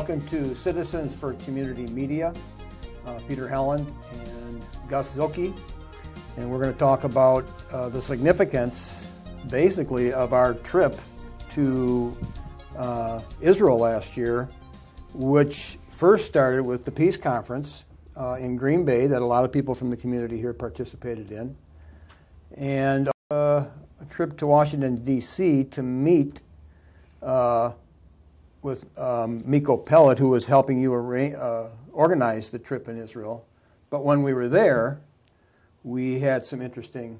Welcome to Citizens for Community Media, Peter Helland and Gus Zuelhkle, and we're going to talk about the significance, basically, of our trip to Israel last year, which first started with the peace conference in Green Bay that a lot of people from the community here participated in, and a trip to Washington, D.C. to meet with Miko Pellet, who was helping you organize the trip in Israel. But when we were there, we had some interesting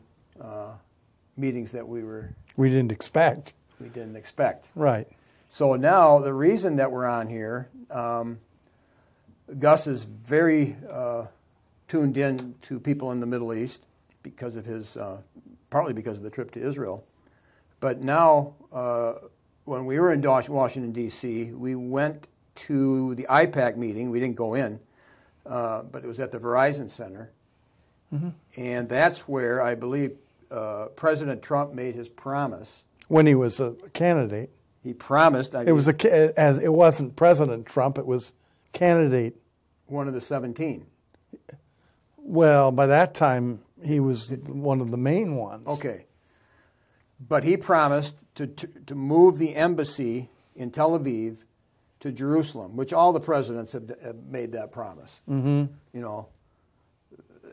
meetings that we didn't expect. Right. So now the reason that we're on here, Gus is very tuned in to people in the Middle East because of his, partly because of the trip to Israel. But now, when we were in Washington, D.C., we went to the IPAC meeting. We didn't go in, but it was at the Verizon Center. Mm-hmm. And that's where I believe President Trump made his promise. When he was a candidate. He promised. It wasn't President Trump, it was candidate. One of the 17. Well, by that time, he was one of the main ones. Okay. But he promised to move the embassy in Tel Aviv to Jerusalem, which all the presidents have made that promise. Mm-hmm. You know,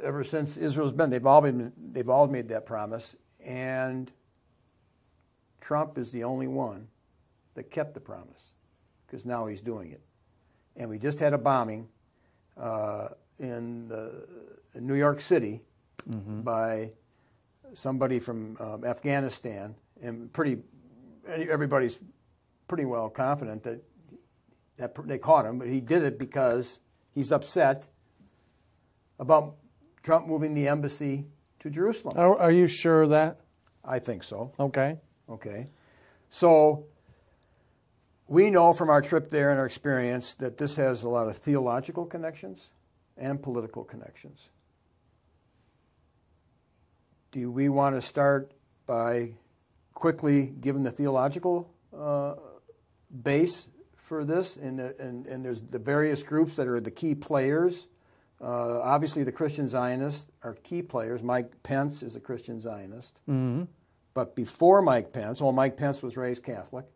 ever since Israel's been, they've all made that promise, and Trump is the only one that kept the promise, because now he's doing it. And we just had a bombing in New York City mm-hmm. by somebody from Afghanistan, and everybody's pretty well confident that they caught him, but he did it because he's upset about Trump moving the embassy to Jerusalem. Are you sure of that? I think so. Okay. So we know from our trip there and our experience that this has a lot of theological connections and political connections. Do we want to start by quickly giving the theological base for this? And there's the various groups that are the key players. Obviously, the Christian Zionists are key players. Mike Pence is a Christian Zionist. Mm-hmm. But before Mike Pence was raised Catholic,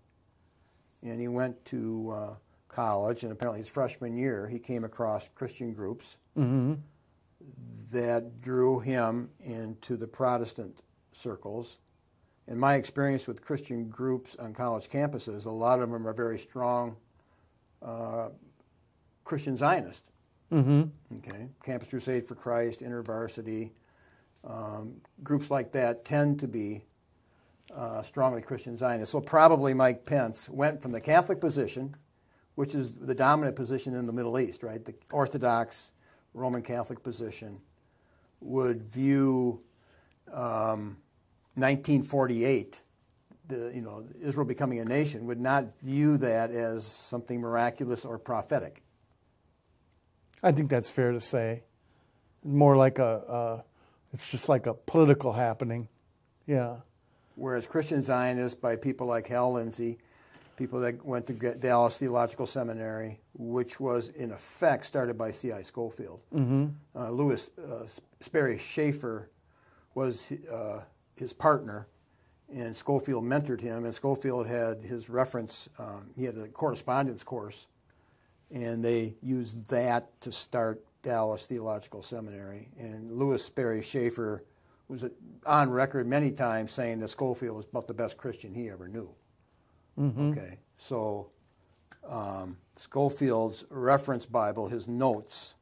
and he went to college, and apparently his freshman year, he came across Christian groups mm-hmm. that drew him into the Protestant circles. In my experience with Christian groups on college campuses, a lot of them are very strong Christian Zionists. Mm-hmm. Okay, Campus Crusade for Christ, InterVarsity, groups like that tend to be strongly Christian Zionists. So probably Mike Pence went from the Catholic position, which is the dominant position in the Middle East, right? The Orthodox Roman Catholic position would view 1948, Israel becoming a nation, would not view that as something miraculous or prophetic. I think that's fair to say. More like it's just like a political happening. Yeah. Whereas Christian Zionists, by people like Hal Lindsey, people that went to Dallas Theological Seminary, which was in effect started by C.I. Scofield. Mm-hmm. Louis Sperry Schaefer was his partner, and Scofield mentored him, and Scofield had his reference, he had a correspondence course, and they used that to start Dallas Theological Seminary. And Louis Sperry Schaefer was on record many times saying that Scofield was about the best Christian he ever knew. Mm-hmm. Okay, so Scofield's reference Bible, his notes,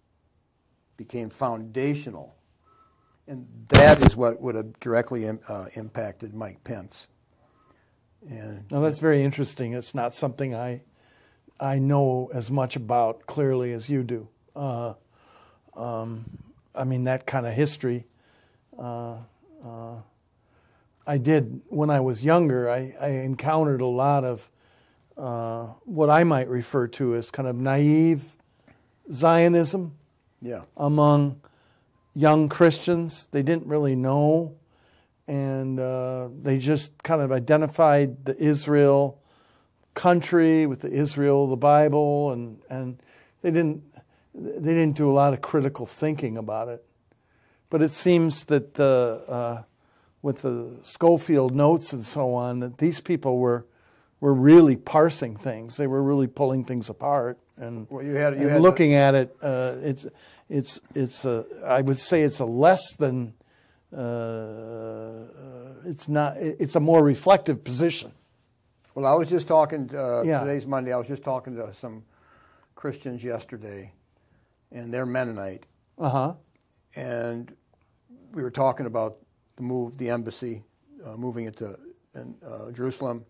became foundational. And that is what would have directly impacted Mike Pence. And now that's very interesting. It's not something I know as much about clearly as you do. I mean, that kind of history. I did when I was younger. I encountered a lot of what I might refer to as kind of naive Zionism. Yeah. Among young Christians. They didn't really know, and they just kind of identified the Israel country, with the Israel, the Bible, and they didn't do a lot of critical thinking about it. But it seems that with the Scofield Notes and so on, that these people were really parsing things. They were really pulling things apart and, looking at it. It's I would say it's a less than. It's a more reflective position. Well, I was just talking. Today's Monday. I was just talking to some Christians yesterday, and they're Mennonite. And we were talking about the embassy, moving it to Jerusalem.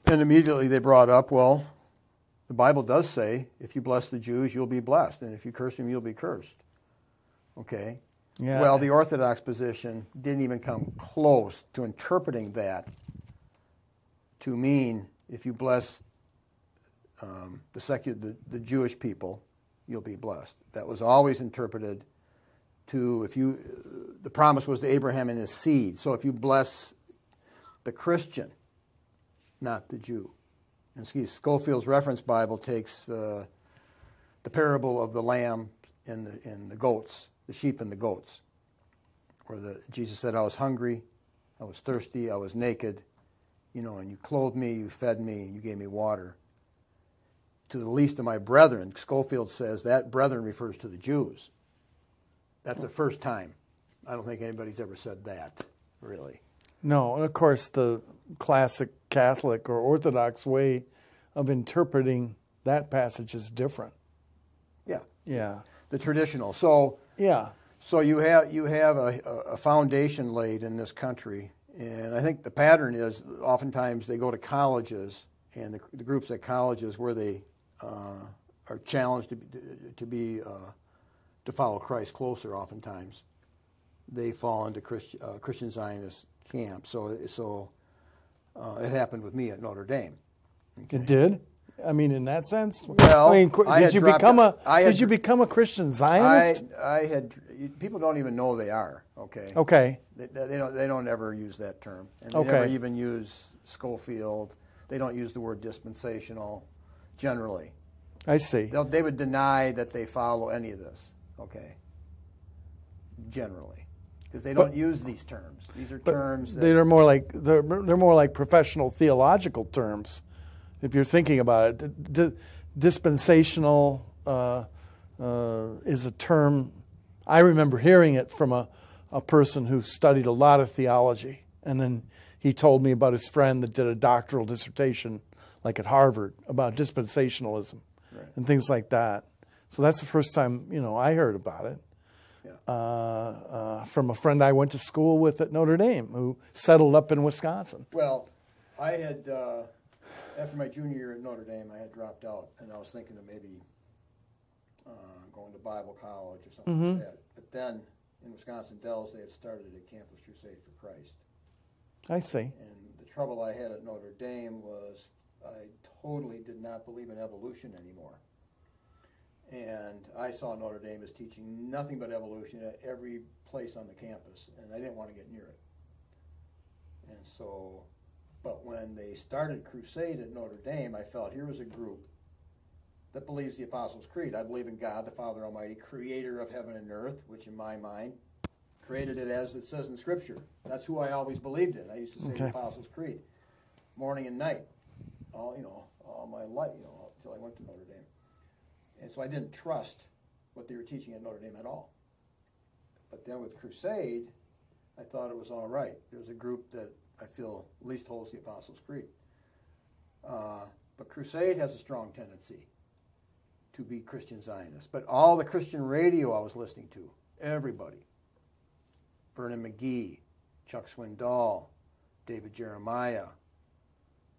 And immediately they brought up, well, the Bible does say, if you bless the Jews, you'll be blessed. And if you curse them, you'll be cursed. Okay? Yeah. Well, the Orthodox position didn't even come close to interpreting that to mean if you bless the Jewish people, you'll be blessed. That was always interpreted to the promise was to Abraham and his seed. So if you bless the Christian, not the Jew. And Scofield's Reference Bible takes the parable of the lamb and the goats, the sheep and the goats, where Jesus said, I was hungry, I was thirsty, I was naked, and you clothed me, you fed me, and you gave me water. To the least of my brethren, Scofield says that brethren refers to the Jews. That's the first time. I don't think anybody's ever said that, really. No, and of course the classic Catholic or Orthodox way of interpreting that passage is different. Yeah. Yeah. The traditional. So yeah. So you have a foundation laid in this country, and I think the pattern is oftentimes they go to colleges, and the groups at colleges where they are challenged to follow Christ closer. Oftentimes, they fall into Christian Zionist camp. So it happened with me at Notre Dame. Okay. It did. I mean, in that sense. Well, did you become a Christian Zionist? People don't even know they are. Okay. Okay. They don't ever use that term, and they never even use Scofield. They don't use the word dispensational. Generally, I see. They would deny that they follow any of this. Okay. Generally, because they don't use these terms. These are terms that they're more like professional theological terms. If you're thinking about it, dispensational is a term. I remember hearing it from a person who studied a lot of theology, and then he told me about his friend that did a doctoral dissertation, like at Harvard, about dispensationalism and things like that. So that's the first time I heard about it. From a friend I went to school with at Notre Dame who settled up in Wisconsin. Well, I had, after my junior year at Notre Dame, I had dropped out, and I was thinking of maybe going to Bible college or something like that. But then in Wisconsin Dells, they had started a Campus Crusade for Christ. I see. And the trouble I had at Notre Dame was I totally did not believe in evolution anymore. And I saw Notre Dame as teaching nothing but evolution at every place on the campus, and I didn't want to get near it. And so, but when they started Crusade at Notre Dame, I felt here was a group that believes the Apostles' Creed. I believe in God, the Father Almighty, creator of heaven and earth, which in my mind created it as it says in Scripture. That's who I always believed in. I used to say the Apostles' Creed, morning and night, all my life, until I went to Notre Dame. And so I didn't trust what they were teaching at Notre Dame at all. But then with Crusade, I thought it was all right. There was a group that I feel at least holds the Apostles' Creed. But Crusade has a strong tendency to be Christian Zionist. But all the Christian radio I was listening to, everybody, Vernon McGee, Chuck Swindoll, David Jeremiah,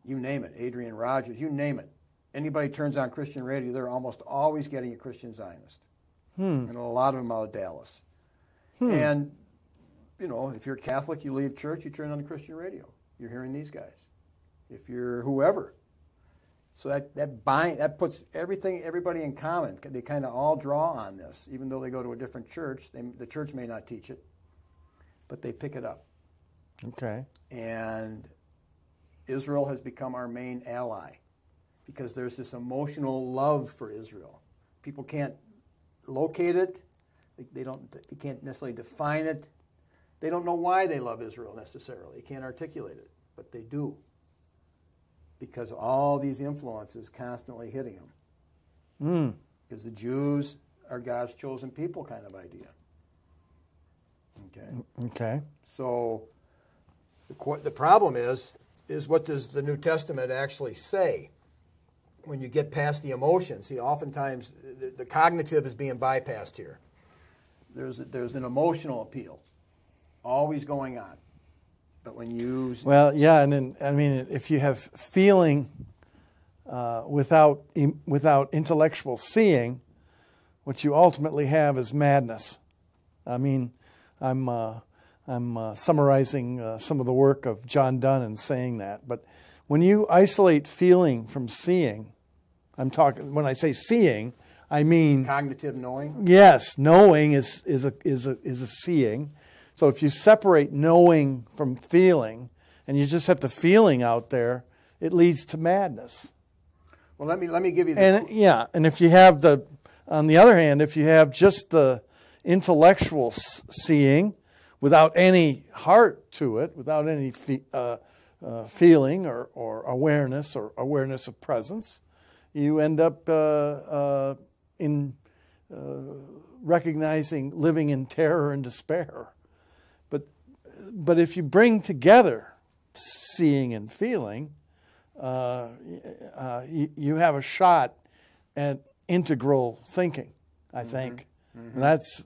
you name it, Adrian Rogers, you name it. Anybody turns on Christian radio, they're almost always getting a Christian Zionist. And a lot of them out of Dallas. And, if you're Catholic, you leave church, you turn on the Christian radio. You're hearing these guys. If you're whoever. So that puts everybody in common. They kind of all draw on this. Even though they go to a different church, the church may not teach it, but they pick it up. Okay. And Israel has become our main ally because there's this emotional love for Israel. People can't locate it. They can't necessarily define it. They don't know why they love Israel necessarily. They can't articulate it, but they do, because all these influences constantly hitting them. Because the Jews are God's chosen people kind of idea. Okay. So the problem is what does the New Testament actually say when you get past the emotions? See, oftentimes the cognitive is being bypassed here. There's an emotional appeal always going on. But when you... Well, yeah, and if you have feeling without intellectual seeing, what you ultimately have is madness. I mean, I'm summarizing some of the work of John Donne in saying that. But when you isolate feeling from seeing, when I say seeing, I mean cognitive knowing. Yes, knowing is a seeing. So if you separate knowing from feeling, and you just have the feeling out there, it leads to madness. Well, let me give you the... And if you have on the other hand, if you have just the intellectual seeing without any heart to it, without any feeling or awareness of presence, you end up in recognizing living in terror and despair. But if you bring together seeing and feeling, you have a shot at integral thinking, I think. And that's,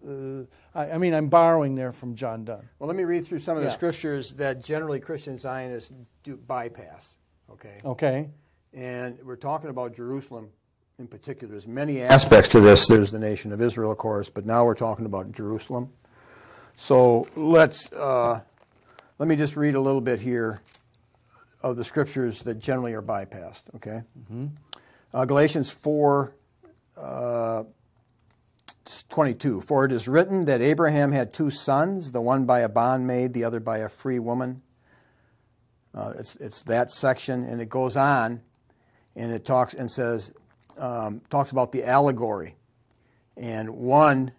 I'm borrowing there from John Donne. Well, let me read through some of the scriptures that generally Christian Zionists do bypass, okay? Okay. And we're talking about Jerusalem in particular. There's many aspects to this. There's the nation of Israel, of course, but now we're talking about Jerusalem. So let me just read a little bit here of the scriptures that generally are bypassed, okay? Galatians 4, 22. For it is written that Abraham had two sons, the one by a bondmaid, the other by a free woman. It's that section, and it goes on, and it talks about the allegory, and one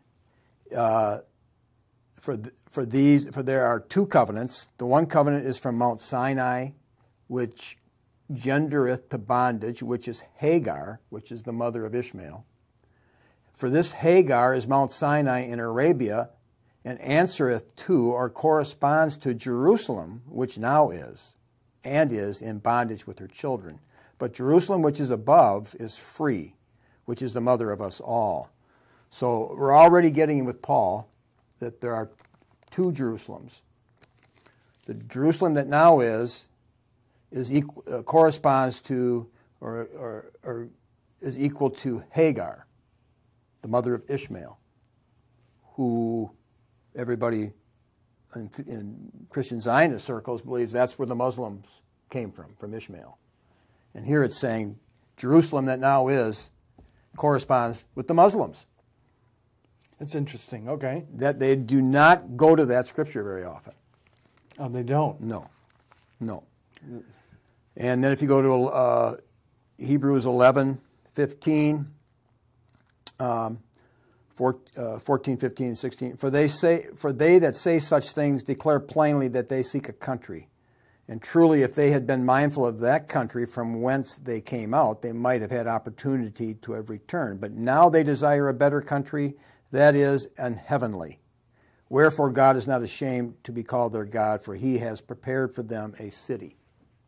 for there are two covenants. The one covenant is from Mount Sinai, which gendereth to bondage, which is Hagar, which is the mother of Ishmael. For this Hagar is Mount Sinai in Arabia, and answereth to or corresponds to Jerusalem, which now is, and is in bondage with her children. But Jerusalem, which is above, is free, which is the mother of us all. So we're already getting with Paul that there are two Jerusalems. The Jerusalem that now is corresponds to or is equal to Hagar, the mother of Ishmael, who everybody in Christian Zionist circles believes that's where the Muslims came from Ishmael. And here it's saying Jerusalem that now is corresponds with the Muslims. That's interesting. Okay. That they do not go to that scripture very often. Oh, they don't? No. And then if you go to Hebrews 11:15, 14, 15, and 16, for they that say such things declare plainly that they seek a country. And truly, if they had been mindful of that country from whence they came out, they might have had opportunity to have returned. But now they desire a better country, that is, an heavenly. Wherefore God is not ashamed to be called their God, for he has prepared for them a city.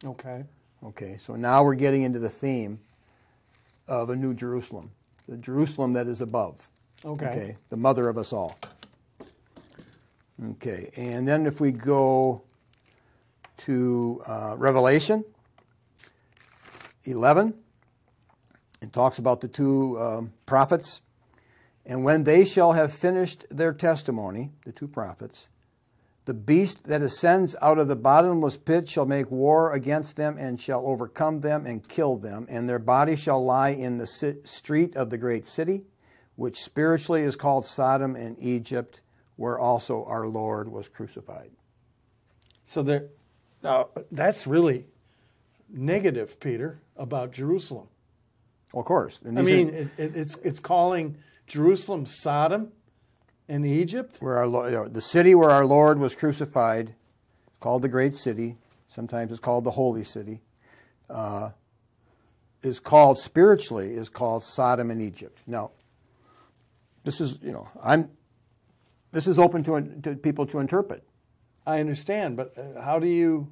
Okay. Okay, so now we're getting into the theme of a new Jerusalem, the Jerusalem that is above. Okay, the mother of us all. Okay, and then if we go to Revelation 11, it talks about the two prophets. And when they shall have finished their testimony, the two prophets, the beast that ascends out of the bottomless pit shall make war against them and shall overcome them and kill them. And their body shall lie in the street of the great city, which spiritually is called Sodom and Egypt, where also our Lord was crucified. So now that's really negative, Peter, about Jerusalem. Well, of course. And I mean, it's calling Jerusalem Sodom and Egypt? Where our the city where our Lord was crucified, called the Great City, sometimes it's called the Holy City, is called spiritually Sodom and Egypt. Now, this is this is open to people to interpret. I understand, but how do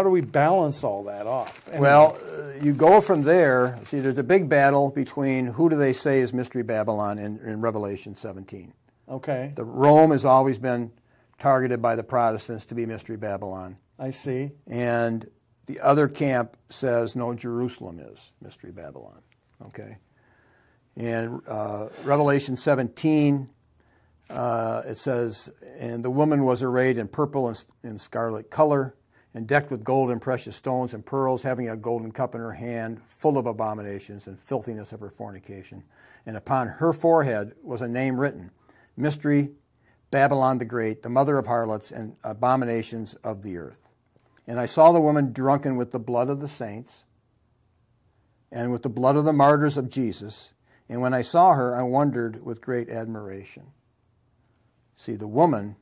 we balance all that off? Anyway. Well, you go from there. See, there's a big battle between who do they say is Mystery Babylon in Revelation 17. Okay. Rome has always been targeted by the Protestants to be Mystery Babylon. I see. And the other camp says, no, Jerusalem is Mystery Babylon. Okay. In Revelation 17, it says, and the woman was arrayed in purple and scarlet color, and decked with gold and precious stones and pearls, having a golden cup in her hand, full of abominations and filthiness of her fornication. And upon her forehead was a name written, Mystery Babylon the Great, the mother of harlots and abominations of the earth. And I saw the woman drunken with the blood of the saints and with the blood of the martyrs of Jesus. And when I saw her, I wondered with great admiration. See, the woman,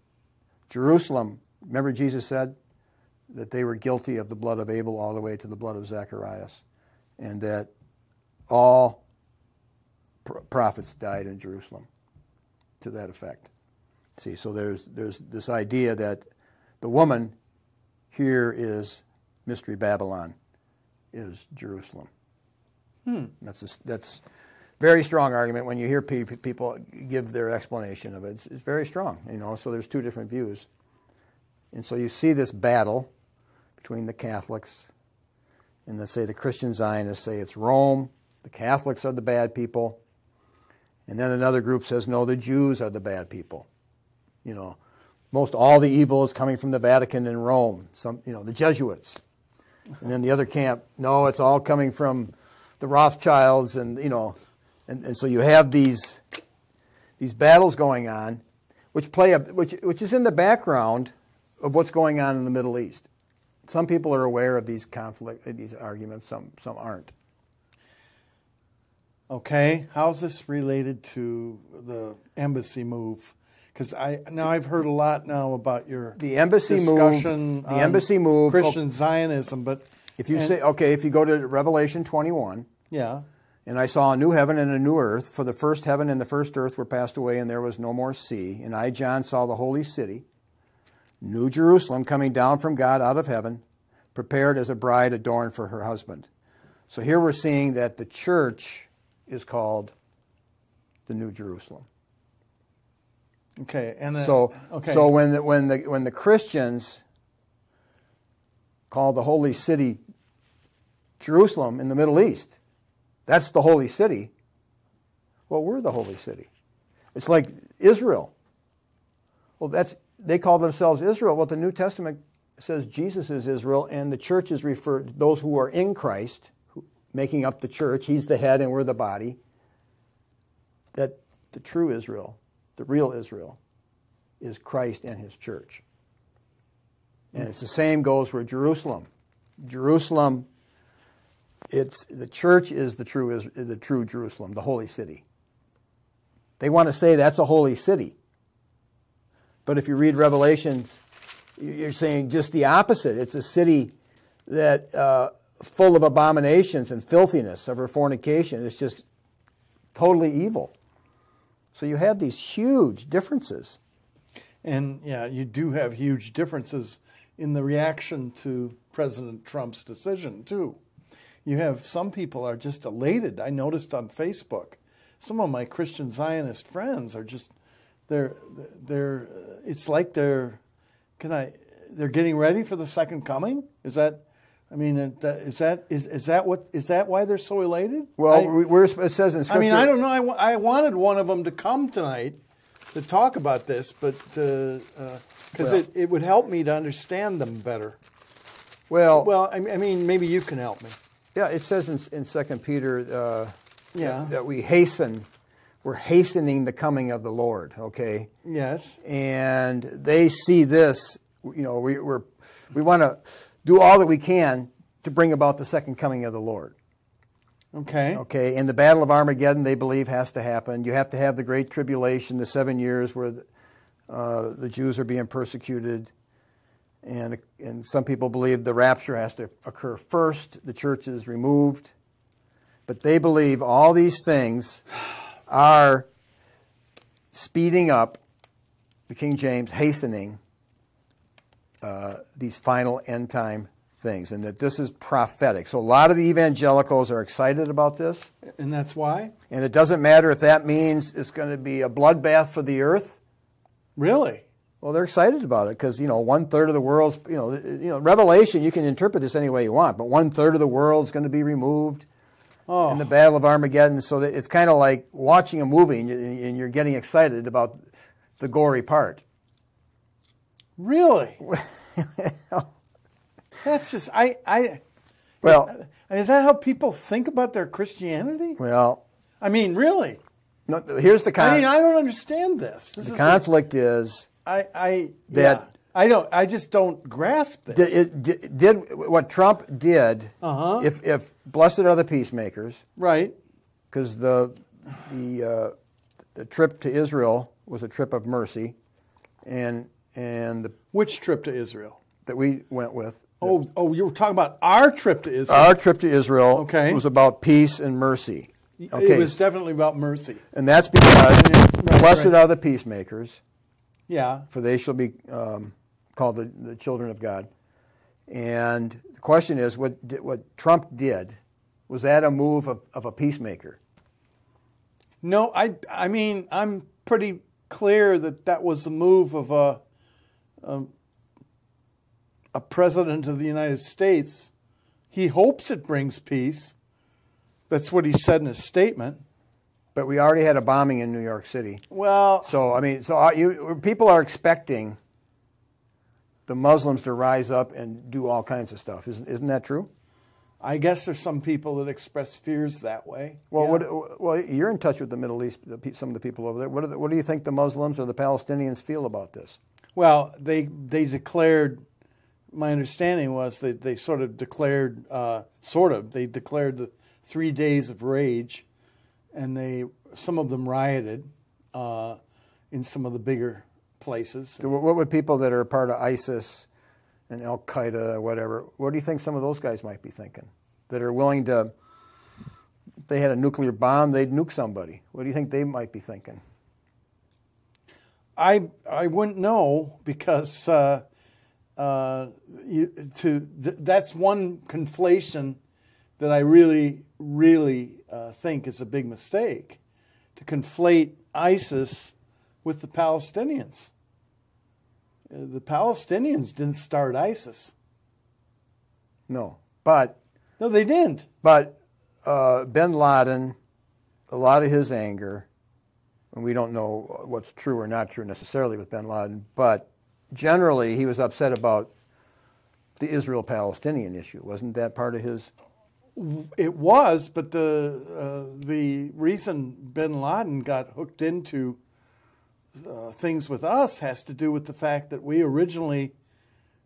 Jerusalem, remember Jesus said that they were guilty of the blood of Abel all the way to the blood of Zacharias, and that all prophets died in Jerusalem to that effect. See, so there's this idea that the woman here is Mystery Babylon, is Jerusalem. That's very strong argument when you hear people give their explanation of it. It's very strong, so there's two different views. And so you see this battle between the Catholics and let's say the Christian Zionists say it's Rome, the Catholics are the bad people, and then another group says, no, the Jews are the bad people. Most all the evil is coming from the Vatican and Rome, the Jesuits. And then the other camp, no, it's all coming from the Rothschilds and so you have these battles going on, which is in the background of what's going on in the Middle East. Some people are aware of these these arguments. Some aren't. Okay, how's this related to the embassy move? Because I've heard a lot now about your discussion move. The embassy move. Christian Zionism, but if you if you go to Revelation 21. Yeah. And I saw a new heaven and a new earth, for the first heaven and the first earth were passed away, and there was no more sea. And I, John, saw the holy city, New Jerusalem, coming down from God out of heaven, prepared as a bride adorned for her husband. So here we're seeing that the church is called the New Jerusalem. Okay, so when the Christians call the holy city Jerusalem in the Middle East, that's the holy city. Well, we're the holy city. It's like Israel. Well, they call themselves Israel. Well, the New Testament says Jesus is Israel, and the church is referred to those who are in Christ, making up the church. He's the head and we're the body. That the true Israel, the real Israel, is Christ and his church. And it's the same goes for Jerusalem. Jerusalem, the church is the true Jerusalem, the holy city. They want to say that's a holy city. But if you read Revelations, you're saying just the opposite. It's a city that full of abominations and filthiness of her fornication. It's just totally evil. So you have these huge differences. And yeah, you do have huge differences in the reaction to President Trump's decision too. You have some people are just elated. I noticed on Facebook, some of my Christian Zionist friends are just it's like they're getting ready for the second coming. Is that why they're so elated? Well, it says in Scripture. I mean, I don't know. I wanted one of them to come tonight to talk about this, but because it would help me to understand them better. Well, I mean, maybe you can help me. Yeah, it says in 2 Peter that we're hastening the coming of the Lord, okay? Yes. And they see this, we want to do all that we can to bring about the second coming of the Lord. Okay. Okay, and the Battle of Armageddon, they believe, has to happen. You have to have the Great Tribulation, the 7 years where the Jews are being persecuted. And some people believe the rapture has to occur first. The church is removed. But they believe all these things are speeding up, the King James hastening these final end time things, and that this is prophetic. So a lot of the evangelicals are excited about this. And that's why? And it doesn't matter if that means it's going to be a bloodbath for the earth. Really? Well, they're excited about it because, 1/3 of the world's, Revelation, you can interpret this any way you want, but 1/3 of the world's going to be removed in the Battle of Armageddon. So that it's kind of like watching a movie and you're getting excited about the gory part. Really? That's just, Well, is that how people think about their Christianity? Well, I mean, really? No, here's the conflict. I don't understand this. The conflict is I just don't grasp this. Did what Trump did? If blessed are the peacemakers, right? Because the trip to Israel was a trip of mercy, and which trip to Israel that we went with? Oh, you were talking about our trip to Israel. Our trip to Israel okay. was about peace and mercy. Okay. It was definitely about mercy. And that's because blessed are the peacemakers. Yeah. For they shall be called the children of God. And the question is, what Trump did, was that a move of a peacemaker? No, I mean, I'm pretty clear that was the move of a president of the United States. He hopes it brings peace. That's what he said in his statement. But we already had a bombing in New York City. Well, so people are expecting the Muslims to rise up and do all kinds of stuff. Isn't that true? I guess there's some people that express fears that way. Well, yeah. You're in touch with the Middle East, some of the people over there. What do you think the Muslims or the Palestinians feel about this? Well, they declared. My understanding was they sort of declared they declared the 3 days of rage, and some of them rioted in some of the bigger places. So what would people that are part of ISIS and Al Qaeda or whatever? What do you think some of those guys might be thinking? That are willing to, if they had a nuclear bomb, they'd nuke somebody. What do you think they might be thinking? I wouldn't know because that's one conflation that I really think is a big mistake, to conflate ISIS with the Palestinians. The Palestinians didn't start ISIS. No, they didn't. But bin Laden, a lot of his anger, and we don't know what's true or not true necessarily with bin Laden, but generally he was upset about the Israel-Palestinian issue. Wasn't that part of his? It was, but the reason bin Laden got hooked into things with us has to do with the fact that we originally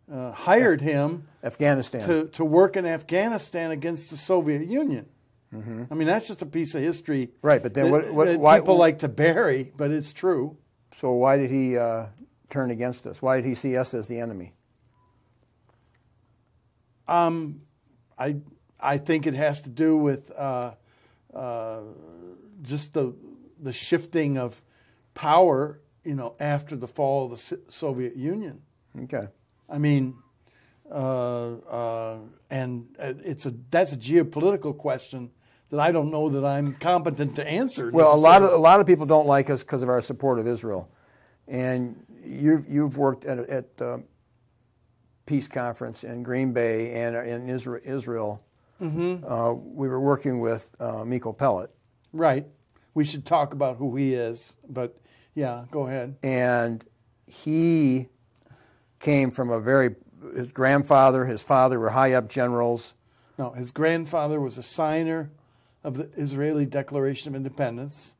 hired him Afghanistan to work in Afghanistan against the Soviet Union. Mm-hmm. I mean, that's just a piece of history, right? But then why people like to bury, but it's true. So why did he turn against us? Why did he see us as the enemy? I think it has to do with just the shifting of power, after the fall of the Soviet Union. Okay. I mean, and that's a geopolitical question that I don't know that I'm competent to answer. Well, a lot of people don't like us because of our support of Israel, and you've worked at peace conference in Green Bay and in Israel. Mm-hmm. We were working with Miko Pellet. Right. We should talk about who he is, but yeah, go ahead. And he came from his grandfather, his father were high-up generals. No, his grandfather was a signer of the Israeli Declaration of Independence.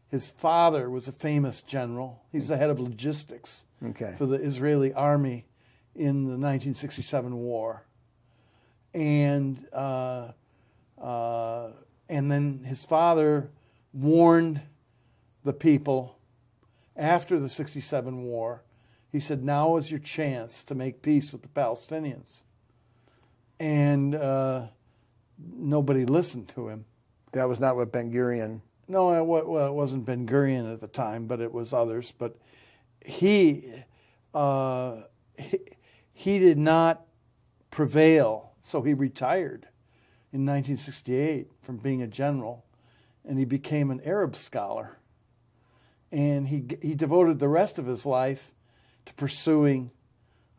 His father was a famous general. He's the head of logistics for the Israeli army in the 1967 war. And And then his father warned the people after the 67 war. He said, now is your chance to make peace with the Palestinians. And nobody listened to him. That was not what Ben-Gurion... No, it wasn't Ben-Gurion at the time, but it was others. But he did not prevail, so he retired in 1968 from being a general, and he became an Arab scholar. And he devoted the rest of his life to pursuing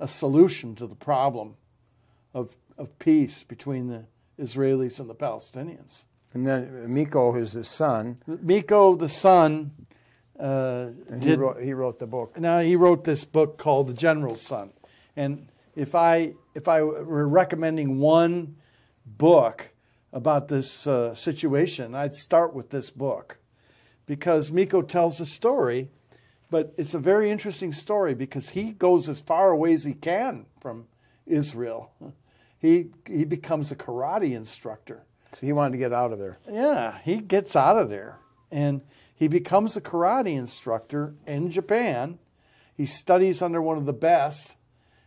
a solution to the problem of peace between the Israelis and the Palestinians. And then Miko is his son. Miko, the son, he wrote the book. Now he wrote this book called The General's Son. And if I were recommending one book about this situation, I'd start with this book, because Miko tells a story, but it's a very interesting story because he goes as far away as he can from Israel. He becomes a karate instructor. So he wanted to get out of there. Yeah, he gets out of there. And he becomes a karate instructor in Japan. He studies under one of the best.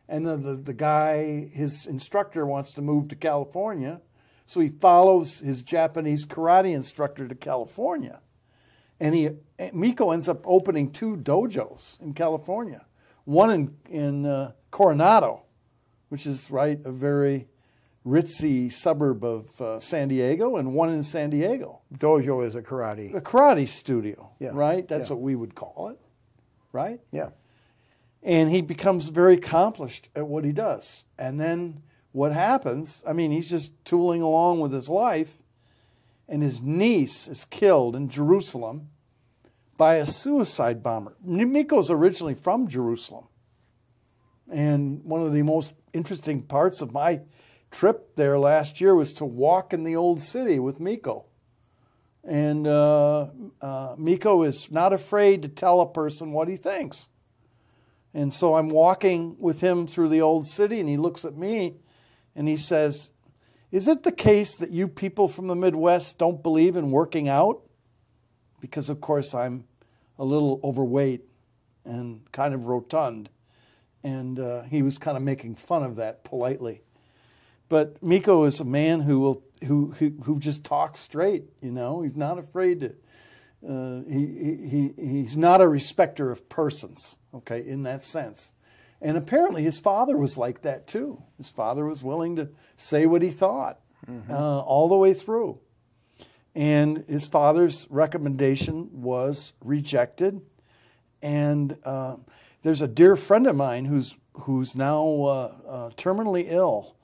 And then the guy, his instructor, wants to move to California. So he follows his Japanese karate instructor to California. And Miko ends up opening 2 dojos in California. One in Coronado, which is a very ritzy suburb of San Diego, and one in San Diego. Dojo is a karate studio, yeah. Right? That's what we would call it, right? Yeah. And he becomes very accomplished at what he does. And then what happens, he's just tooling along with his life, and his niece is killed in Jerusalem by a suicide bomber. Miko's originally from Jerusalem. And one of the most interesting parts of my trip there last year was to walk in the old city with Miko. And Miko is not afraid to tell a person what he thinks. And so I'm walking with him through the old city, and he looks at me and he says, "Is it the case that you people from the Midwest don't believe in working out?" Because, of course, I'm a little overweight and kind of rotund. And he was kind of making fun of that politely. But Miko is a man who just talks straight. He's not afraid to. He's not a respecter of persons. Okay, in that sense. And apparently his father was like that too. His father was willing to say what he thought all the way through. And his father's recommendation was rejected. And there's a dear friend of mine who's now terminally ill.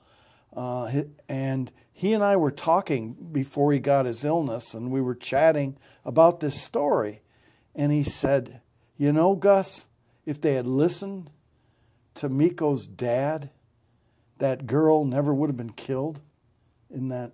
And he and I were talking before he got his illness, and we were chatting about this story. And he said, Gus, if they had listened to Miko's dad, that girl never would have been killed in that...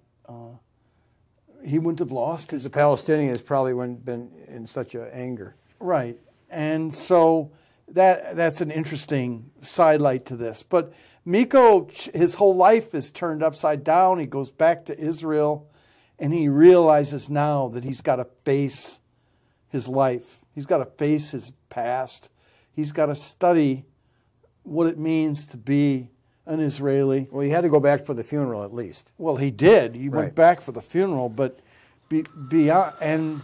he wouldn't have lost his... The Palestinians probably wouldn't have been in such anger. Right. And so that's an interesting sidelight to this. But Miko, his whole life is turned upside down. He goes back to Israel, and he realizes now that he's got to face his life. He's got to face his past. He's got to study what it means to be an Israeli. Well, he had to go back for the funeral at least. Well, he did. He went back for the funeral, but beyond,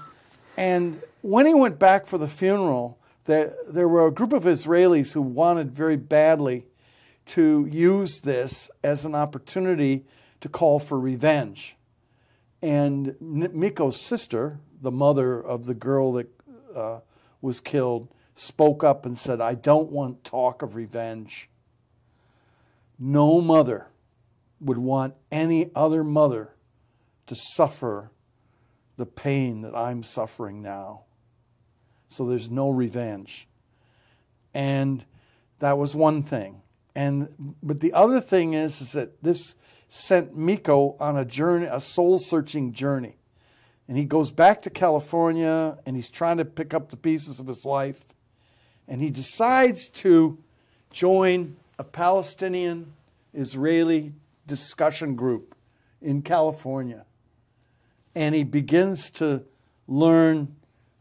and when he went back for the funeral, there were a group of Israelis who wanted very badly to use this as an opportunity to call for revenge. And Miko's sister, the mother of the girl that was killed, spoke up and said, "I don't want talk of revenge." No mother would want any other mother to suffer the pain that I'm suffering now. So there's no revenge. And that was one thing. But the other thing is that this sent Miko on a journey, a soul-searching journey. And he goes back to California, and he's trying to pick up the pieces of his life. And he decides to join a Palestinian-Israeli discussion group in California. and he begins to learn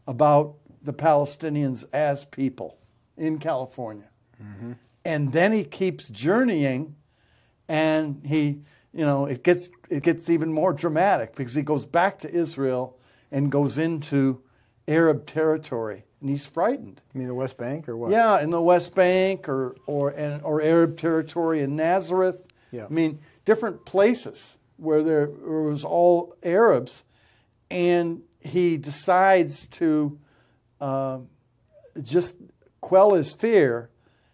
about the Palestinians as people in California. Mm-hmm. And then he keeps journeying, and he, it gets even more dramatic because he goes back to Israel and goes into Arab territory, and he's frightened. You mean the West Bank or what? Yeah, in the West Bank or Arab territory in Nazareth. Yeah. I mean, different places where there was all Arabs, and he decides to just quell his fear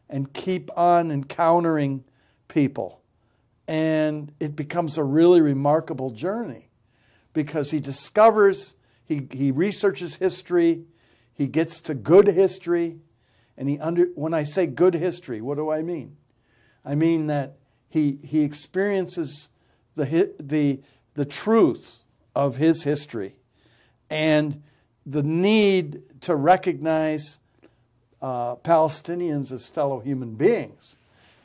and keep on encountering people. And it becomes a really remarkable journey because he discovers, he researches history, he gets to good history, and when I say good history, what do I mean? I mean that he experiences the truth of his history and the need to recognize Palestinians as fellow human beings.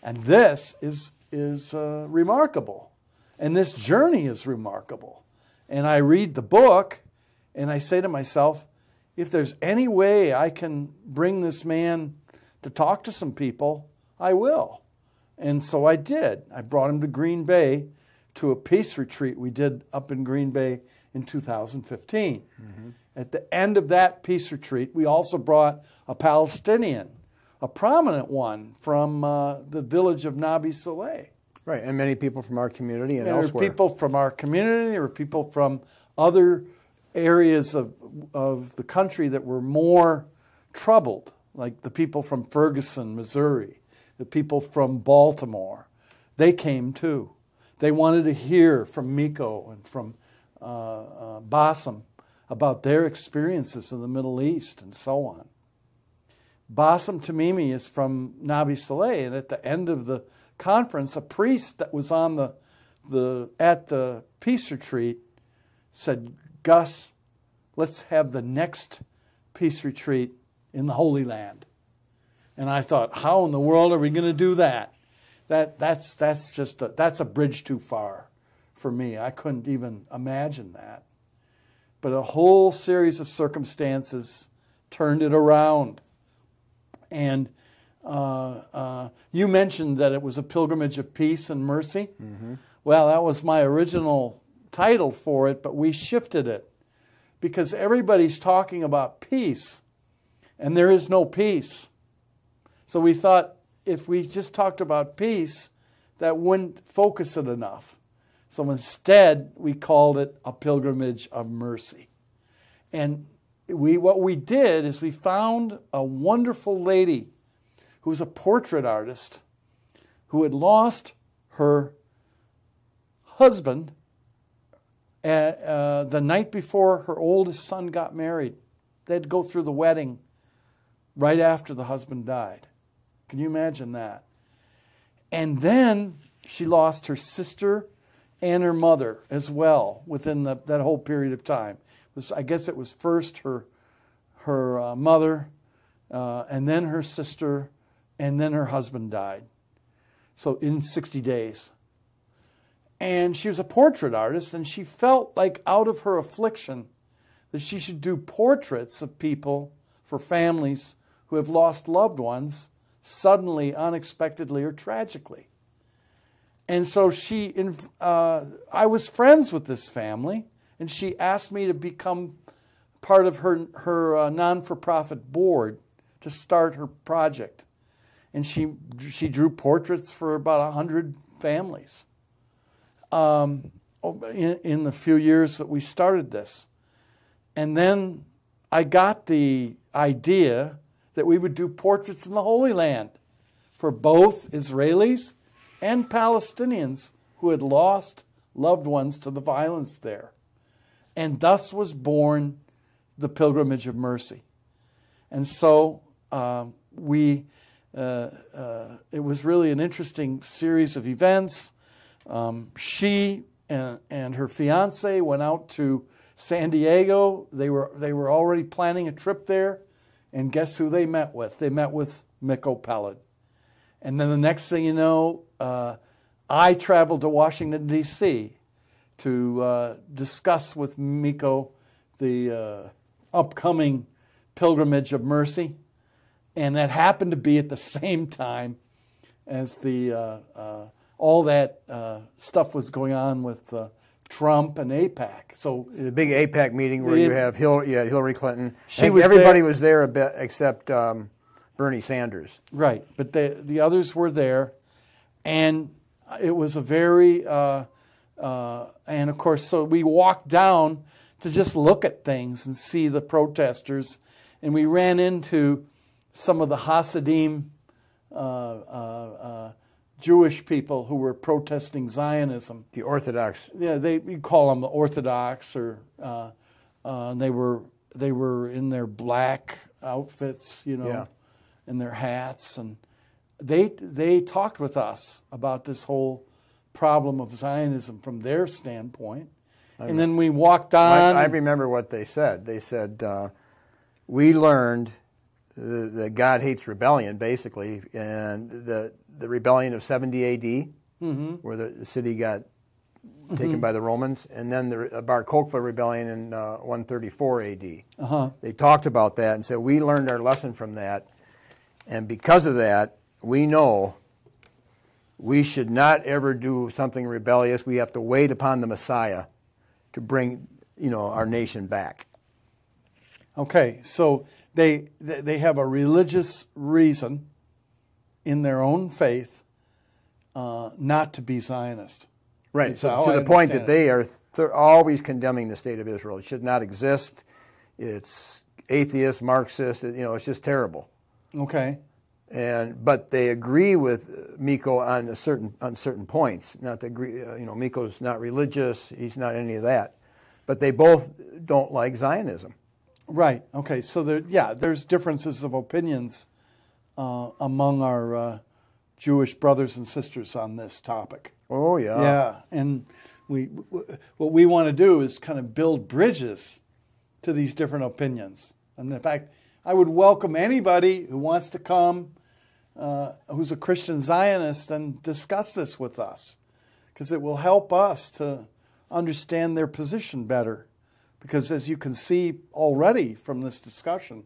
And this is remarkable. And this journey is remarkable. And I read the book, and I say to myself, if there's any way I can bring this man to talk to some people, I will. And so I did. I brought him to Green Bay to a peace retreat we did up in Green Bay in 2015. Mm-hmm. At the end of that peace retreat, we also brought a Palestinian, a prominent one from the village of Nabi Saleh. Right, and many people from our community and there elsewhere. There were people from our community, there were people from other areas of the country that were more troubled, like the people from Ferguson, Missouri, the people from Baltimore. They came too. They wanted to hear from Miko and from Bassem about their experiences in the Middle East and so on. Bassem Tamimi is from Nabi Saleh, and at the end of the conference, a priest that was on at the peace retreat said, "Gus, let's have the next peace retreat in the Holy Land." And I thought, how in the world are we going to do that? That's a bridge too far for me. I couldn't even imagine that. But a whole series of circumstances turned it around. And you mentioned that it was a pilgrimage of peace and mercy. Mm-hmm. Well, that was my original title for it, but we shifted it because everybody's talking about peace, and there is no peace. So we thought if we just talked about peace, that wouldn't focus it enough. So instead, we called it a pilgrimage of mercy. And what we did is we found a wonderful lady who was a portrait artist who had lost her husband the night before her oldest son got married. They had to go through the wedding right after the husband died. Can you imagine that? And then she lost her sister and her mother as well within that whole period of time. I guess it was first her mother, and then her sister, and then her husband died. So in 60 days. And she was a portrait artist, and she felt like out of her affliction that she should do portraits of people for families who have lost loved ones suddenly, unexpectedly, or tragically. And so I was friends with this family, and she asked me to become part of her non-for-profit board to start her project. And she drew portraits for about 100 families in the few years that we started this. And then I got the idea that we would do portraits in the Holy Land for both Israelis and Palestinians who had lost loved ones to the violence there. And thus was born the Pilgrimage of Mercy. And so it was really an interesting series of events. She and her fiance went out to San Diego. They were already planning a trip there. And guess who they met with? They met with Miko Pellet. And then the next thing you know, I traveled to Washington, D.C. to discuss with Miko the upcoming Pilgrimage of Mercy, and that happened to be at the same time as the all that stuff was going on with Trump and AIPAC. So the big AIPAC meeting where you have Hillary Clinton. Everybody was there a bit except Bernie Sanders. Right, but the others were there, and it was a very and of course, so we walked down to just look at things and see the protesters, and we ran into some of the Hasidim Jewish people who were protesting Zionism. The Orthodox. Yeah, you call them the Orthodox, or they were in their black outfits, and their hats, and they talked with us about this whole problem of Zionism from their standpoint. And then we walked on. I remember what they said. They said, we learned that God hates rebellion, basically, and the rebellion of 70 A.D., where the city got taken by the Romans, and then the Bar Kokhba rebellion in 134 A.D. They talked about that and said, we learned our lesson from that, and because of that, we know we should not ever do something rebellious. We have to wait upon the Messiah to bring, our nation back. Okay, so they have a religious reason in their own faith not to be Zionist. Right, so to the point that they are always condemning the state of Israel. It should not exist. It's atheist, Marxist, it's just terrible. Okay. But they agree with Miko on certain points. Not to agree, Miko's not religious. He's not any of that. But they both don't like Zionism. Right. Okay. So there's differences of opinions among our Jewish brothers and sisters on this topic. Oh yeah. Yeah, and what we want to do is kind of build bridges to these different opinions. And in fact, I would welcome anybody who wants to come, who's a Christian Zionist, and discuss this with us, because it will help us to understand their position better. Because as you can see already from this discussion,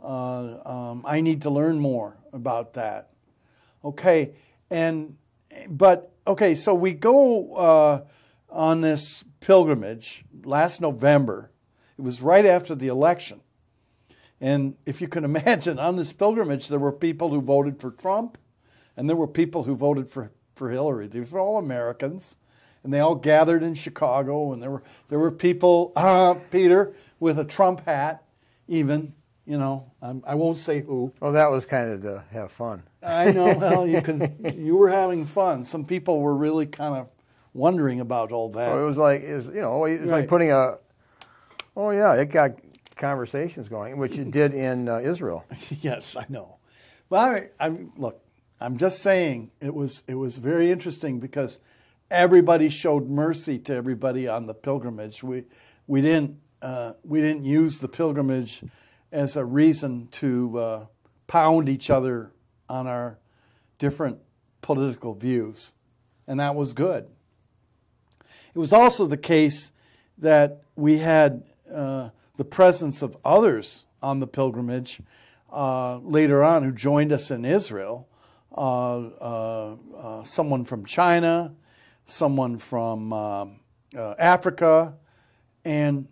I need to learn more about that. Okay, so we go on this pilgrimage last November. It was right after the election. And if you can imagine, on this pilgrimage, there were people who voted for Trump, and there were people who voted for Hillary. These were all Americans, and they all gathered in Chicago, and there were people, Peter, with a Trump hat, even, I won't say who. Well, that was kind of to have fun. I know. Well, you were having fun. Some people were really kind of wondering about all that. Well, it was like putting it got conversations going, which it did in Israel. Yes, I know. Well, look, I'm just saying it was very interesting because everybody showed mercy to everybody on the pilgrimage. We didn't use the pilgrimage as a reason to pound each other on our different political views, and that was good. It was also the case that we had the presence of others on the pilgrimage later on who joined us in Israel, someone from China, someone from Africa, and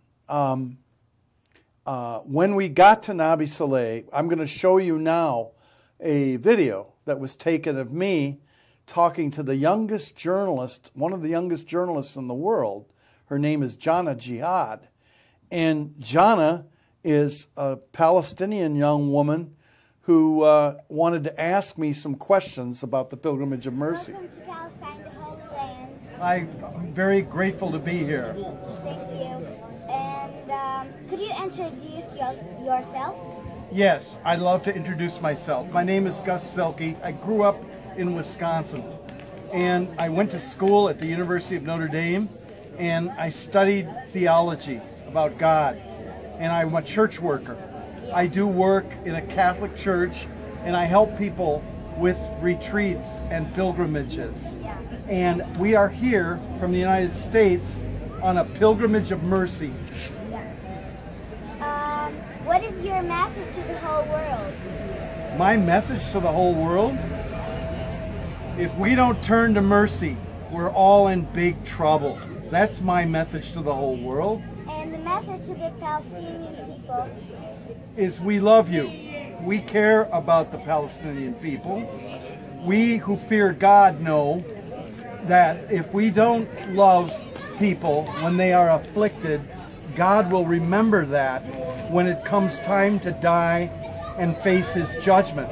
when we got to Nabi Saleh, I'm going to show you now a video that was taken of me talking to the youngest journalist, one of the youngest journalists in the world. Her name is Janna Jihad. And Janna is a Palestinian young woman who wanted to ask me some questions about the Pilgrimage of Mercy. Welcome to Palestine, the Holy Land. I'm very grateful to be here. Thank you. And could you introduce yourself? Yes, I'd love to introduce myself. My name is Gus Zuelhkle. I grew up in Wisconsin, and I went to school at the University of Notre Dame, and I studied theology about God, and I'm a church worker. I do work in a Catholic church, and I help people with retreats and pilgrimages. And we are here from the United States on a pilgrimage of mercy. Yeah. What is your message to the whole world? My message to the whole world? If we don't turn to mercy, we're all in big trouble. That's my message to the whole world. And the message to the Palestinian people is we love you. We care about the Palestinian people. We who fear God know that if we don't love people when they are afflicted, God will remember that when it comes time to die and face His judgment.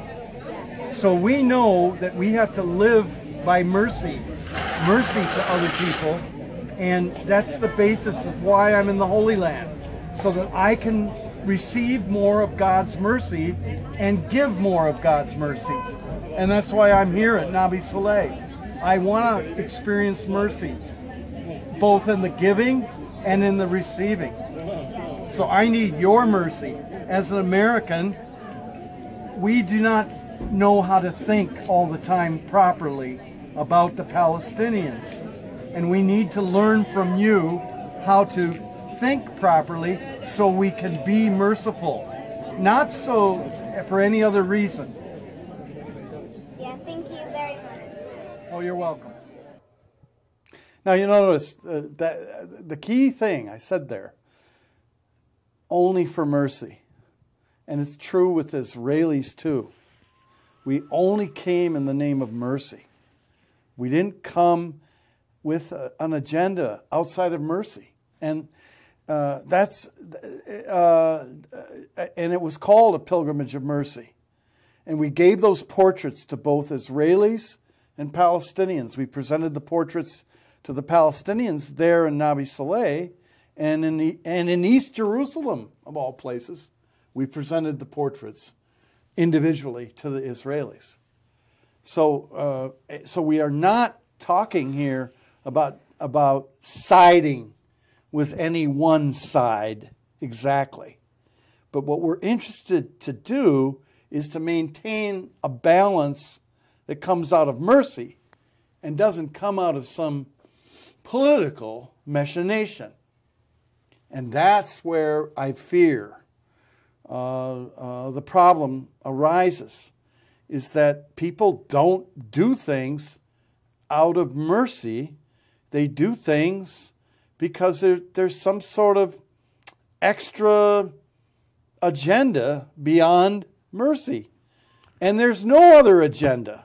So we know that we have to live by mercy to other people, and that's the basis of why I'm in the Holy Land, so that I can receive more of God's mercy and give more of God's mercy. And that's why I'm here at Nabi Saleh. I want to experience mercy, both in the giving and in the receiving. So I need your mercy. As an American, we do not know how to think all the time properly about the Palestinians. And we need to learn from you how to think properly so we can be merciful. Not so for any other reason. Yeah, thank you very much. Oh, you're welcome. Now you notice that the key thing I said there, only for mercy. And it's true with Israelis too. We only came in the name of mercy. We didn't come with an agenda outside of mercy. And and it was called a pilgrimage of mercy. And we gave those portraits to both Israelis and Palestinians. We presented the portraits to the Palestinians there in Nabi Saleh, and in East Jerusalem, of all places, we presented the portraits individually to the Israelis. So we are not talking here about siding with any one side exactly. But what we're interested to do is to maintain a balance that comes out of mercy and doesn't come out of some political machination. And that's where I fear the problem arises, is that people don't do things out of mercy. They do things because there's some sort of extra agenda beyond mercy. And there's no other agenda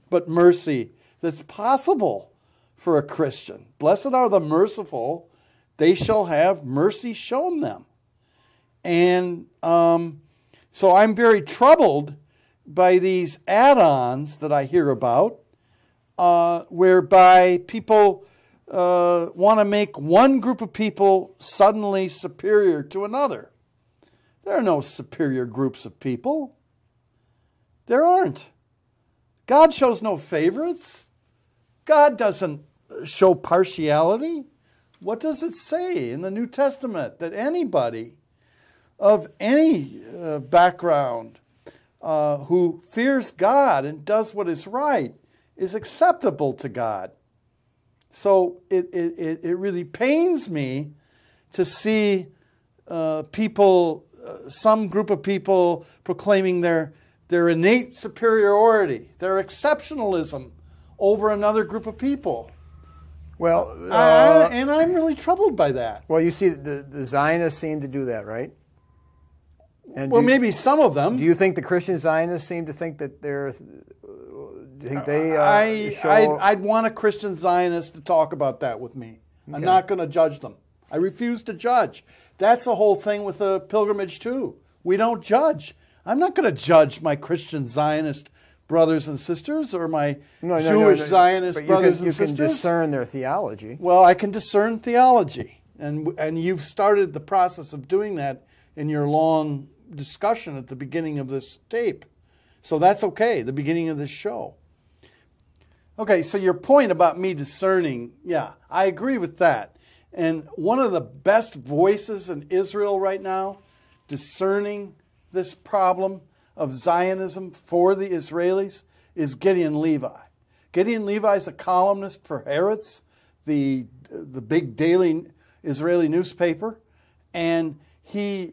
but mercy that's possible for a Christian. Blessed are the merciful, they shall have mercy shown them. And so I'm very troubled by these add-ons that I hear about, whereby people want to make one group of people suddenly superior to another. There are no superior groups of people. There aren't. God shows no favorites. God doesn't show partiality. What does it say in the New Testament? That anybody of any background who fears God and does what is right is acceptable to God. So it really pains me to see people, some group of people proclaiming their innate superiority, their exceptionalism over another group of people. Well, and I'm really troubled by that. Well, you see, the Zionists seem to do that, right? And well, maybe some of them. Do you think the Christian Zionists seem to think that they're? Do you think they I'd want a Christian Zionist to talk about that with me. Okay. I'm not going to judge them. I refuse to judge. That's the whole thing with the pilgrimage too. We don't judge. I'm not going to judge my Christian Zionist brothers and sisters or my Jewish Zionist brothers and sisters. You can discern their theology. Well, I can discern theology. And you've started the process of doing that in your long discussion at the beginning of this tape. So that's okay, the beginning of this show. Okay, so your point about me discerning, yeah, I agree with that. And one of the best voices in Israel right now, discerning this problem of Zionism for the Israelis, is Gideon Levy. Gideon Levy is a columnist for Haaretz, the big daily Israeli newspaper, and you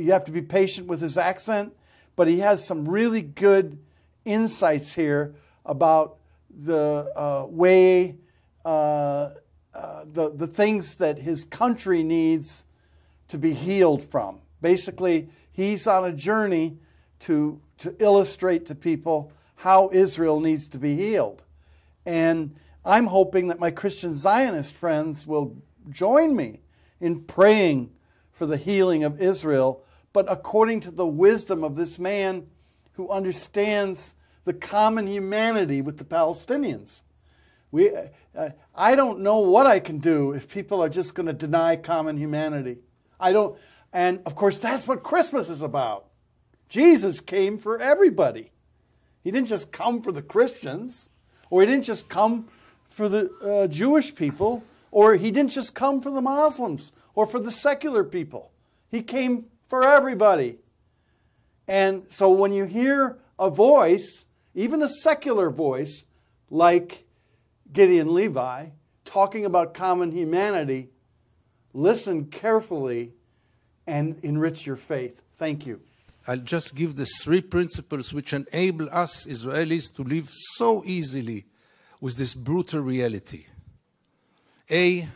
have to be patient with his accent, but he has some really good insights here about the way, the things that his country needs to be healed from. Basically, he's on a journey to illustrate to people how Israel needs to be healed. And I'm hoping that my Christian Zionist friends will join me in praying for the healing of Israel, but according to the wisdom of this man who understands the common humanity with the Palestinians. I don't know what I can do if people are just going to deny common humanity. And of course, that's what Christmas is about. Jesus came for everybody. He didn't just come for the Christians, or he didn't just come for the Jewish people, or he didn't just come for the Muslims, or for the secular people. He came for everybody. And so when you hear a voice, even a secular voice, like Gideon Levy, talking about common humanity, listen carefully and enrich your faith. Thank you. I'll just give the 3 principles which enable us Israelis to live so easily with this brutal reality. A,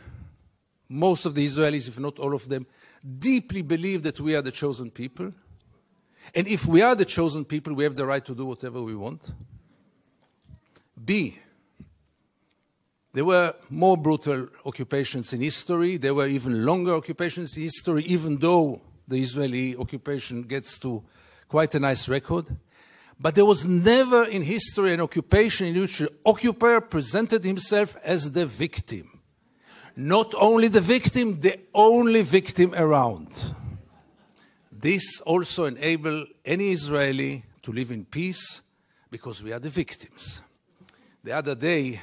most of the Israelis, if not all of them, deeply believe that we are the chosen people. And if we are the chosen people, we have the right to do whatever we want. B, there were more brutal occupations in history. There were even longer occupations in history, even though the Israeli occupation gets to quite a nice record. But there was never in history an occupation in which the occupier presented himself as the victim. Not only the victim, the only victim around. This also enables any Israeli to live in peace because we are the victims. The other day,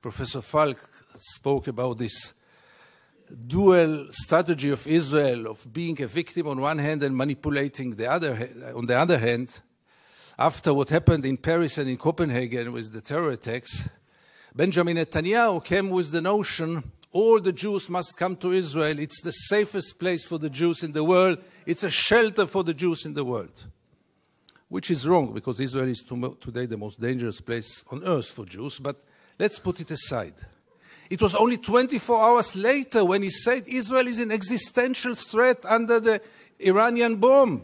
Professor Falk spoke about this dual strategy of Israel of being a victim on one hand and manipulating on the other hand. After what happened in Paris and in Copenhagen with the terror attacks, Benjamin Netanyahu came with the notion all the Jews must come to Israel. It's the safest place for the Jews in the world. It's a shelter for the Jews in the world. Which is wrong, because Israel is today the most dangerous place on earth for Jews. But let's put it aside. It was only 24 hours later when he said Israel is an existential threat under the Iranian bomb.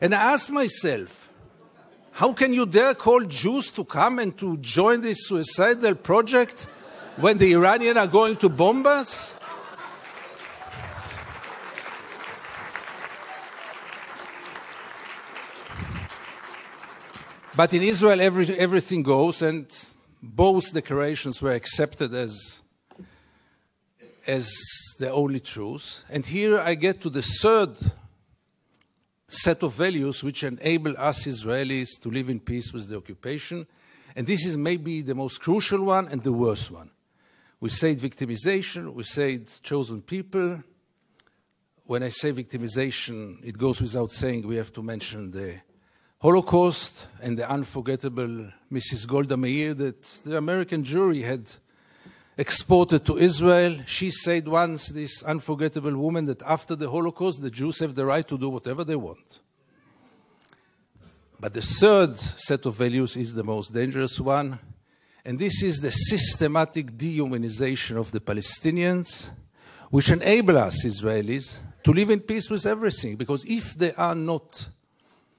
And I asked myself, how can you dare call Jews to come and to join this suicidal project when the Iranians are going to bomb us? But in Israel, everything goes, and both declarations were accepted as the only truth. And here I get to the third set of values which enable us Israelis to live in peace with the occupation. And this is maybe the most crucial one and the worst one. We say victimization, we say chosen people. When I say victimization, it goes without saying we have to mention the Holocaust and the unforgettable Mrs. Golda Meir that the American jury had exported to Israel. She said once, this unforgettable woman, that after the Holocaust, the Jews have the right to do whatever they want. But the third set of values is the most dangerous one, and this is the systematic dehumanization of the Palestinians, which enable us, Israelis, to live in peace with everything. Because if they are not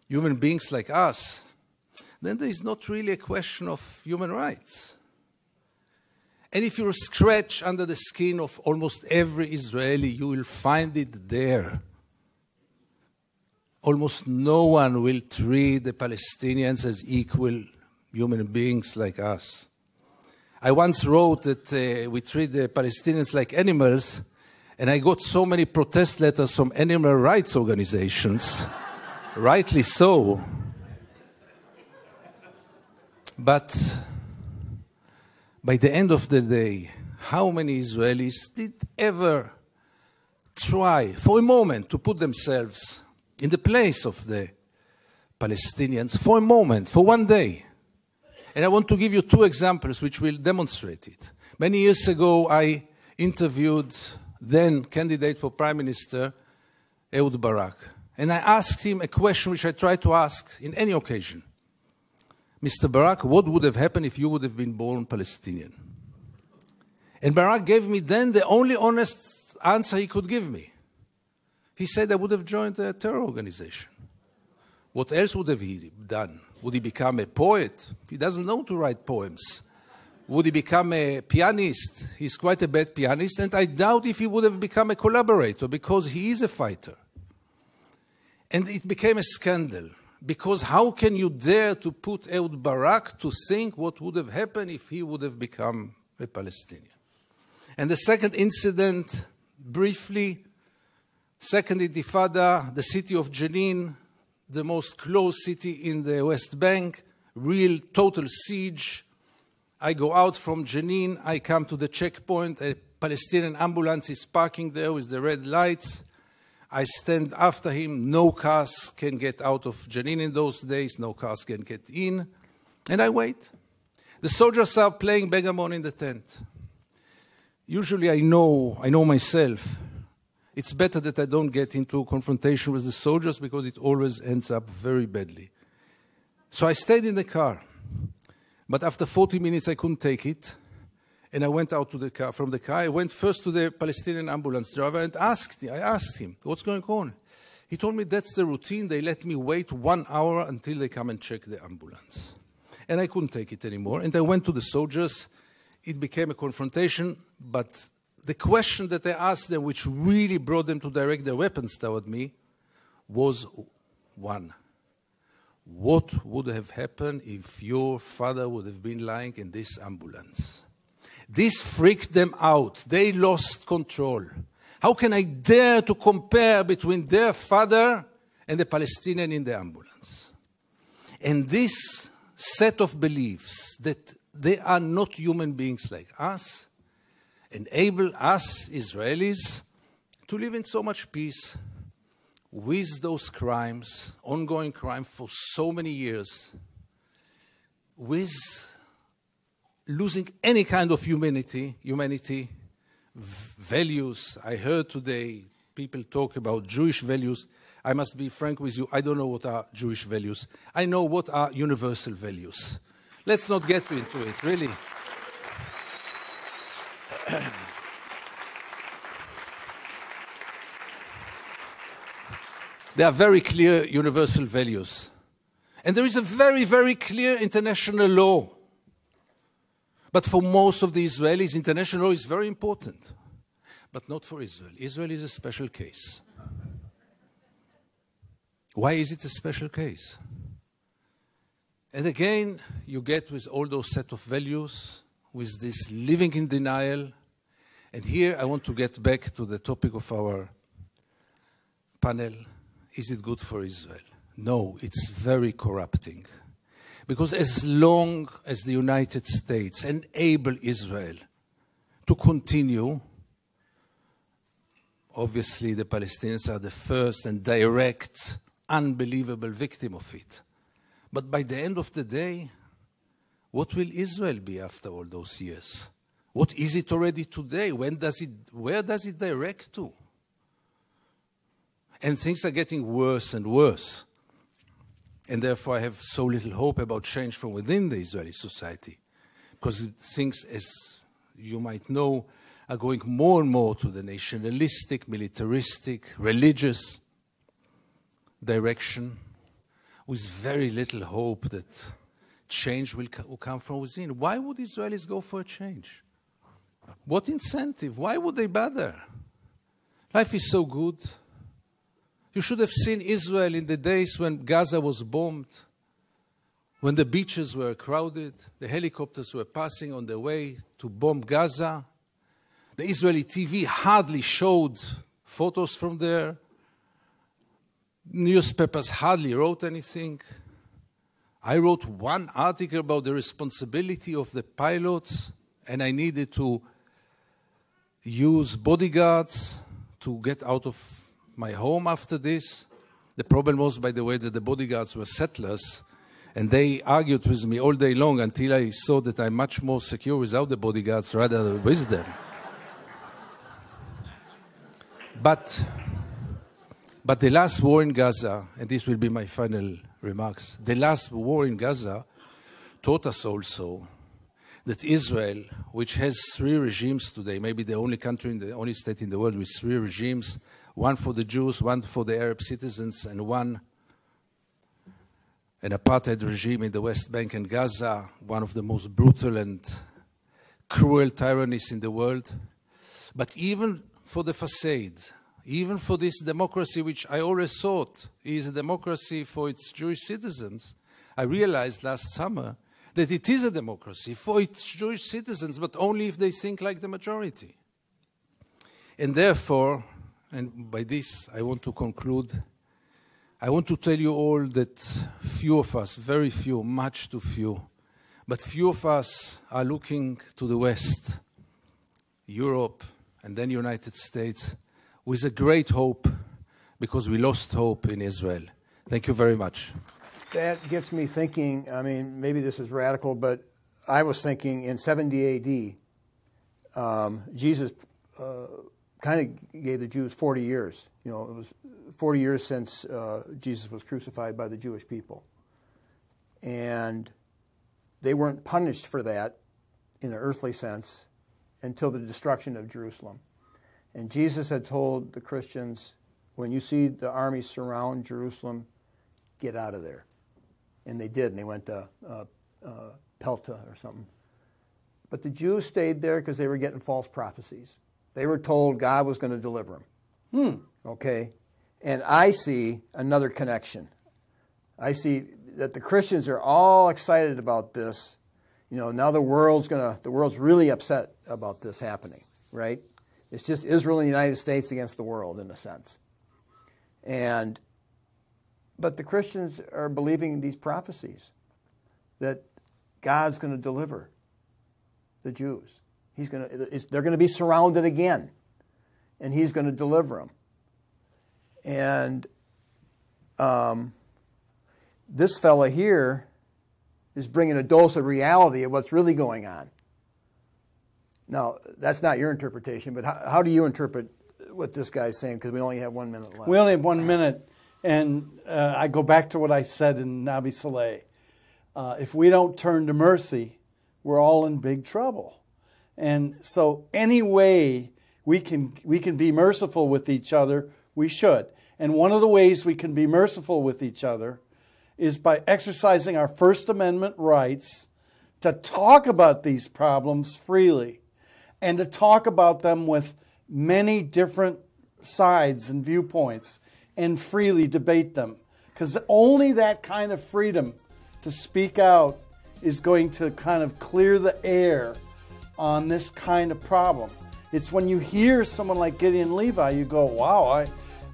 human beings like us, then there is not really a question of human rights. And if you scratch under the skin of almost every Israeli, you will find it there. Almost no one will treat the Palestinians as equal human beings like us. I once wrote that we treat the Palestinians like animals, and I got so many protest letters from animal rights organizations, rightly so. But by the end of the day, how many Israelis did ever try for a moment to put themselves in the place of the Palestinians for a moment, for one day? And I want to give you 2 examples which will demonstrate it. Many years ago, I interviewed then candidate for Prime Minister, Ehud Barak. And I asked him a question which I try to ask in any occasion. Mr. Barak, what would have happened if you would have been born Palestinian? And Barak gave me then the only honest answer he could give me. He said I would have joined a terror organization. What else would have he done? Would he become a poet? He doesn't know to write poems. Would he become a pianist? He's quite a bad pianist, and I doubt if he would have become a collaborator because he is a fighter. And it became a scandal, because how can you dare to put Ehud Barak to think what would have happened if he would have become a Palestinian? And the second incident, briefly, Second Intifada, the city of Jenin, the most closed city in the West Bank, real total siege. I go out from Jenin, I come to the checkpoint, a Palestinian ambulance is parking there with the red lights. I stand after him, no cars can get out of Jenin in those days, no cars can get in, and I wait. The soldiers are playing backgammon in the tent. Usually I know myself, it's better that I don't get into confrontation with the soldiers because it always ends up very badly. So I stayed in the car. But after 40 minutes, I couldn't take it. And I went out to the car, from the car. I went first to the Palestinian ambulance driver and I asked him, what's going on? He told me that's the routine. They let me wait 1 hour until they come and check the ambulance. And I couldn't take it anymore. And I went to the soldiers. It became a confrontation. But the question that I asked them, which really brought them to direct their weapons toward me, was one. What would have happened if your father would have been lying in this ambulance? This freaked them out. They lost control. How can I dare to compare between their father and the Palestinian in the ambulance? And this set of beliefs that they are not human beings like us enable us, Israelis, to live in so much peace with those crimes, ongoing crime for so many years, with losing any kind of humanity, values. I heard today people talk about Jewish values. I must be frank with you, I don't know what are Jewish values. I know what are universal values. Let's not get into it, really. There are very clear universal values. And there is a very, very clear international law. But for most of the Israelis, international law is very important. But not for Israel. Israel is a special case. Why is it a special case? And again, you get with all those set of values, with this living in denial. And here I want to get back to the topic of our panel. Is it good for Israel? No, it's very corrupting. Because as long as the United States enable Israel to continue, obviously the Palestinians are the first and direct, unbelievable victim of it. But by the end of the day, what will Israel be after all those years? What is it already today? Where does it direct to? And things are getting worse and worse. And therefore I have so little hope about change from within the Israeli society. Because things, as you might know, are going more and more to the nationalistic, militaristic, religious direction, with very little hope that change will come from within. Why would Israelis go for a change? What incentive? Why would they bother? Life is so good. You should have seen Israel in the days when Gaza was bombed, when the beaches were crowded, the helicopters were passing on their way to bomb Gaza. The Israeli TV hardly showed photos from there. Newspapers hardly wrote anything. I wrote one article about the responsibility of the pilots, and I needed to use bodyguards to get out of my home after this. The problem was, by the way, that the bodyguards were settlers, and they argued with me all day long until I saw that I'm much more secure without the bodyguards rather than with them. But the last war in Gaza, and this will be my final remarks, the last war in Gaza taught us also that Israel, which has 3 regimes today, maybe the only country, the only state in the world with 3 regimes, one for the Jews, one for the Arab citizens, and an apartheid regime in the West Bank and Gaza, one of the most brutal and cruel tyrannies in the world. But even for the facade, even for this democracy, which I always thought is a democracy for its Jewish citizens, I realized last summer that it is a democracy for its Jewish citizens, but only if they think like the majority. And therefore, and by this I want to conclude, I want to tell you all that few of us, very few, much too few, but few of us are looking to the West, Europe, and then United States, with a great hope, because we lost hope in Israel. Thank you very much. That gets me thinking, I mean, maybe this is radical, but I was thinking in 70 AD, Jesus kind of gave the Jews 40 years. You know, it was 40 years since Jesus was crucified by the Jewish people. And they weren't punished for that in an earthly sense until the destruction of Jerusalem. And Jesus had told the Christians, when you see the army surround Jerusalem, get out of there. And they did, and they went to Pelta or something. But the Jews stayed there because they were getting false prophecies. They were told God was going to deliver them. Okay? And I see another connection. I see that the Christians are all excited about this. You know, now the world's really upset about this happening, right? It's just Israel and the United States against the world, in a sense. But the Christians are believing these prophecies that God's going to deliver the Jews. They're going to be surrounded again, and He's going to deliver them. And this fella here is bringing a dose of reality of what's really going on. Now, that's not your interpretation, but how do you interpret what this guy's saying? Because we only have 1 minute left. We only have 1 minute, and I go back to what I said in Nabi Saleh. If we don't turn to mercy, we're all in big trouble. And so any way we can be merciful with each other, we should. And one of the ways we can be merciful with each other is by exercising our First Amendment rights to talk about these problems freely and to talk about them with many different sides and viewpoints and freely debate them. Because only that kind of freedom to speak out is going to kind of clear the air on this kind of problem. It's when you hear someone like Gideon Levy, you go, wow,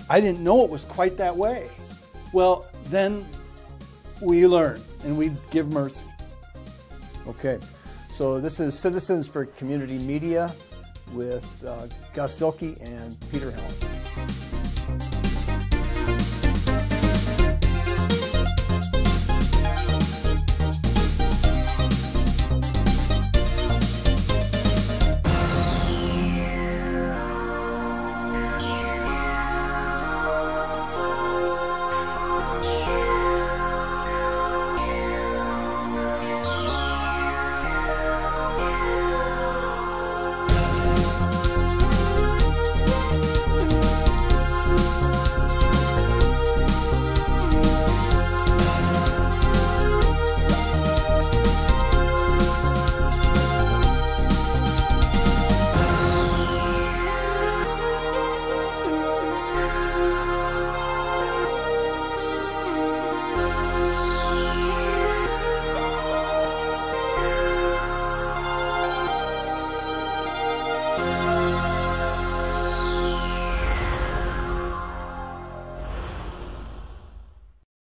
I didn't know it was quite that way. Well, then we learn and we give mercy. Okay, so this is Citizens for Community Media with Gus Zuelhkle and Peter Helland.